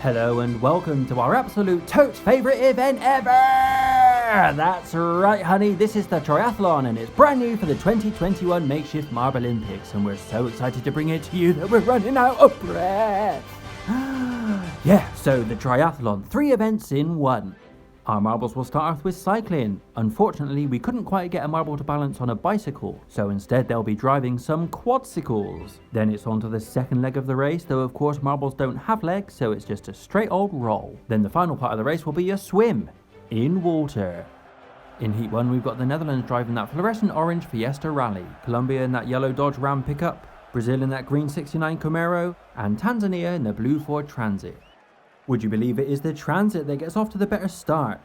Hello and welcome to our absolute totes favourite event ever! That's right, honey, this is the Triathlon and it's brand new for the 2021 Makeshift Marblympics, and we're so excited to bring it to you that we're running out of breath! Yeah, so the Triathlon, 3 events in 1. Our marbles will start off with cycling. Unfortunately, we couldn't quite get a marble to balance on a bicycle, so instead they'll be driving some quadcicles. Then it's on to the second leg of the race, though of course marbles don't have legs, so it's just a straight old roll. Then the final part of the race will be a swim in water. In Heat 1 we've got the Netherlands driving that fluorescent orange Fiesta Rally, Colombia in that yellow Dodge Ram pickup, Brazil in that green 69 Camaro, and Tanzania in the blue Ford Transit. Would you believe it is the Transit that gets off to the better start?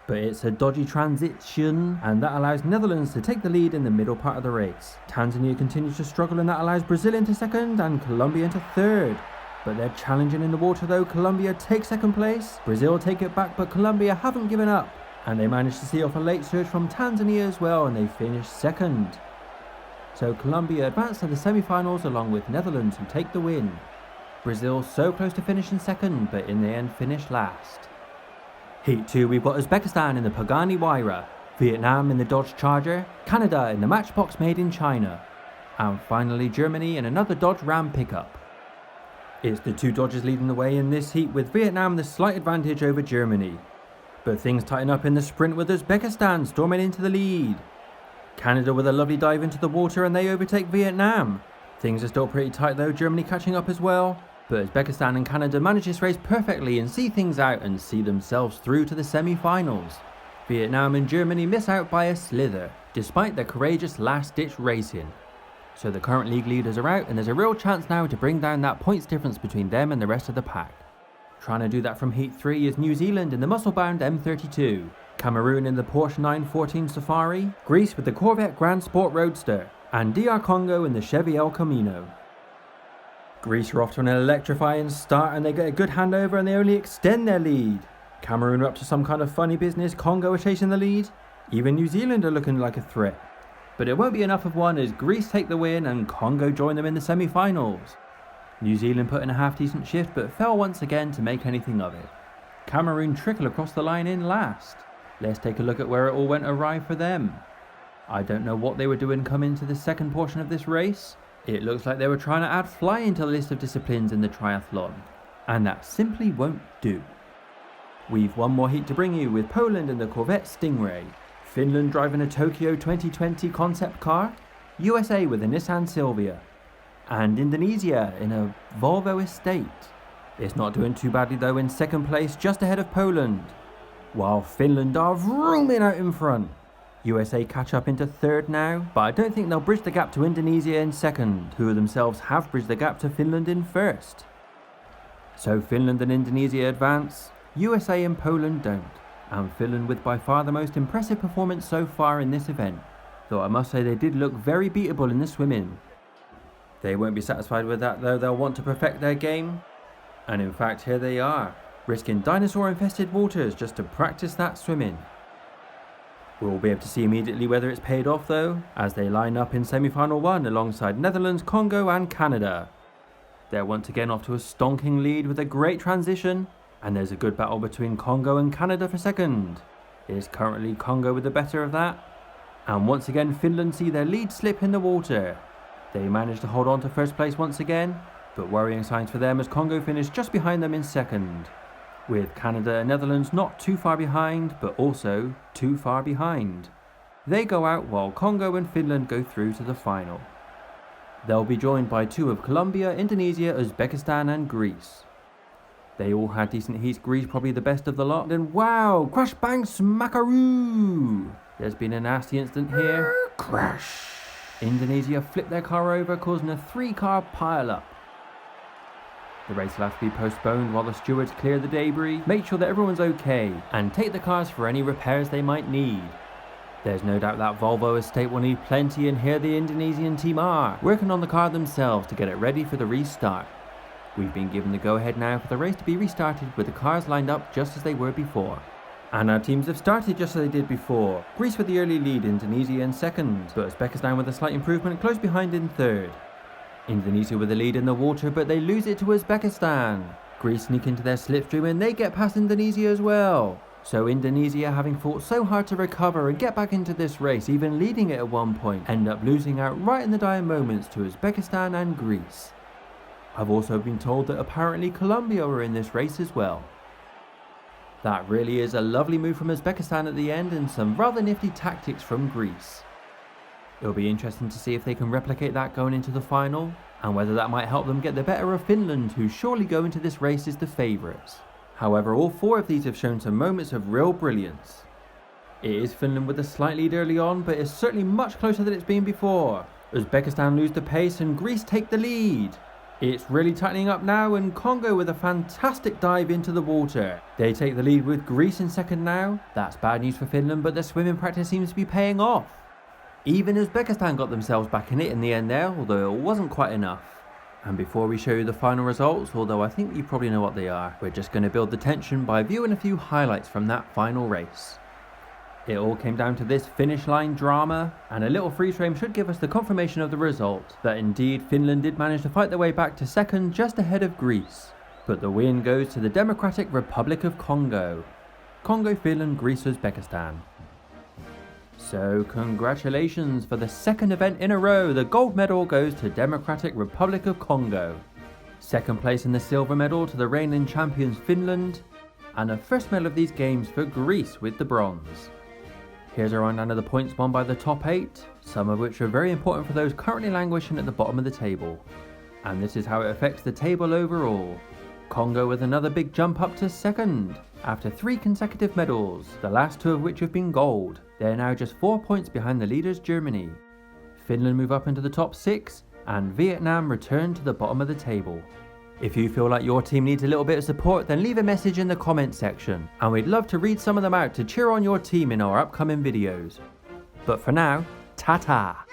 But it's a dodgy transition, and that allows Netherlands to take the lead in the middle part of the race. Tanzania continues to struggle, and that allows Brazil into second and Colombia into third. But they're challenging in the water though. Colombia takes second place, Brazil take it back, but Colombia haven't given up. And they managed to see off a late surge from Tanzania as well, and they finish second. So Colombia advance to the semi-finals along with Netherlands, who take the win. Brazil so close to finishing second, but in the end finished last. Heat 2 we've got Uzbekistan in the Pagani Huayra, Vietnam in the Dodge Charger, Canada in the Matchbox made in China, and finally Germany in another Dodge Ram pickup. It's the 2 Dodgers leading the way in this heat, with Vietnam the slight advantage over Germany. But things tighten up in the sprint with Uzbekistan storming into the lead. Canada with a lovely dive into the water and they overtake Vietnam. Things are still pretty tight though, Germany catching up as well. But Uzbekistan and Canada manage this race perfectly and see things out and see themselves through to the semi-finals. Vietnam and Germany miss out by a slither, despite their courageous last-ditch racing. So the current league leaders are out, and there's a real chance now to bring down that points difference between them and the rest of the pack. Trying to do that from Heat 3 is New Zealand in the muscle-bound M32, Cameroon in the Porsche 914 Safari, Greece with the Corvette Grand Sport Roadster, and DR Congo in the Chevy El Camino. Greece are off to an electrifying start and they get a good handover and they only extend their lead. Cameroon are up to some kind of funny business, Congo are chasing the lead. Even New Zealand are looking like a threat. But it won't be enough of one as Greece take the win and Congo join them in the semi-finals. New Zealand put in a half-decent shift but fell once again to make anything of it. Cameroon trickle across the line in last. Let's take a look at where it all went awry for them. I don't know what they were doing coming to the second portion of this race. It looks like they were trying to add flying to the list of disciplines in the triathlon, and that simply won't do. We've one more heat to bring you with Poland in the Corvette Stingray, Finland driving a Tokyo 2020 concept car, USA with a Nissan Silvia, and Indonesia in a Volvo Estate. It's not doing too badly though, in second place just ahead of Poland, while Finland are vrooming out in front. USA catch up into third now, but I don't think they'll bridge the gap to Indonesia in second, who themselves have bridged the gap to Finland in first. So Finland and Indonesia advance, USA and Poland don't, and Finland with by far the most impressive performance so far in this event, though I must say they did look very beatable in the swimming. They won't be satisfied with that though, they'll want to perfect their game, and in fact here they are, risking dinosaur infested waters just to practice that swimming. We'll be able to see immediately whether it's paid off though, as they line up in semi-final 1 alongside Netherlands, Congo and Canada. They're once again off to a stonking lead with a great transition, and there's a good battle between Congo and Canada for second. It is currently Congo with the better of that, and once again Finland see their lead slip in the water. They manage to hold on to first place once again, but worrying signs for them as Congo finish just behind them in second. With Canada and Netherlands not too far behind, but also too far behind. They go out while Congo and Finland go through to the final. They'll be joined by 2 of Colombia, Indonesia, Uzbekistan and Greece. They all had decent heats, Greece probably the best of the lot. Then wow, crash bang smackaroo! There's been a nasty incident here. Crash! Indonesia flipped their car over, causing a 3-car pile-up. The race will have to be postponed while the stewards clear the debris, make sure that everyone's okay, and take the cars for any repairs they might need. There's no doubt that Volvo Estate will need plenty, and here the Indonesian team are, working on the car themselves to get it ready for the restart. We've been given the go-ahead now for the race to be restarted with the cars lined up just as they were before. And our teams have started just as they did before. Greece with the early lead, Indonesia in second, but Uzbekistan with a slight improvement close behind in third. Indonesia with the lead in the water, but they lose it to Uzbekistan. Greece sneak into their slipstream and they get past Indonesia as well. So Indonesia, having fought so hard to recover and get back into this race, even leading it at one point, end up losing out right in the dying moments to Uzbekistan and Greece. I've also been told that apparently Colombia were in this race as well. That really is a lovely move from Uzbekistan at the end and some rather nifty tactics from Greece. It'll be interesting to see if they can replicate that going into the final, and whether that might help them get the better of Finland, who surely go into this race as the favourites. However, all four of these have shown some moments of real brilliance. It is Finland with a slight lead early on, but it's certainly much closer than it's been before. Uzbekistan lose the pace and Greece take the lead. It's really tightening up now, and Congo with a fantastic dive into the water. They take the lead with Greece in second now. That's bad news for Finland, but their swimming practice seems to be paying off. Even Uzbekistan got themselves back in it in the end there, although it wasn't quite enough. And before we show you the final results, although I think you probably know what they are, we're just going to build the tension by viewing a few highlights from that final race. It all came down to this finish line drama, and a little freeze frame should give us the confirmation of the result, that indeed Finland did manage to fight their way back to second just ahead of Greece. But the win goes to the Democratic Republic of Congo. Congo, Finland, Greece, Uzbekistan. So congratulations, for the second event in a row, the gold medal goes to Democratic Republic of Congo. Second place in the silver medal to the reigning champions Finland, and a first medal of these games for Greece with the bronze. Here's a rundown of the points won by the top 8, some of which are very important for those currently languishing at the bottom of the table. And this is how it affects the table overall. Congo with another big jump up to second, after 3 consecutive medals, the last 2 of which have been gold. They're now just 4 points behind the leaders Germany. Finland move up into the top 6, and Vietnam return to the bottom of the table. If you feel like your team needs a little bit of support, then leave a message in the comment section, and we'd love to read some of them out to cheer on your team in our upcoming videos. But for now, ta-ta!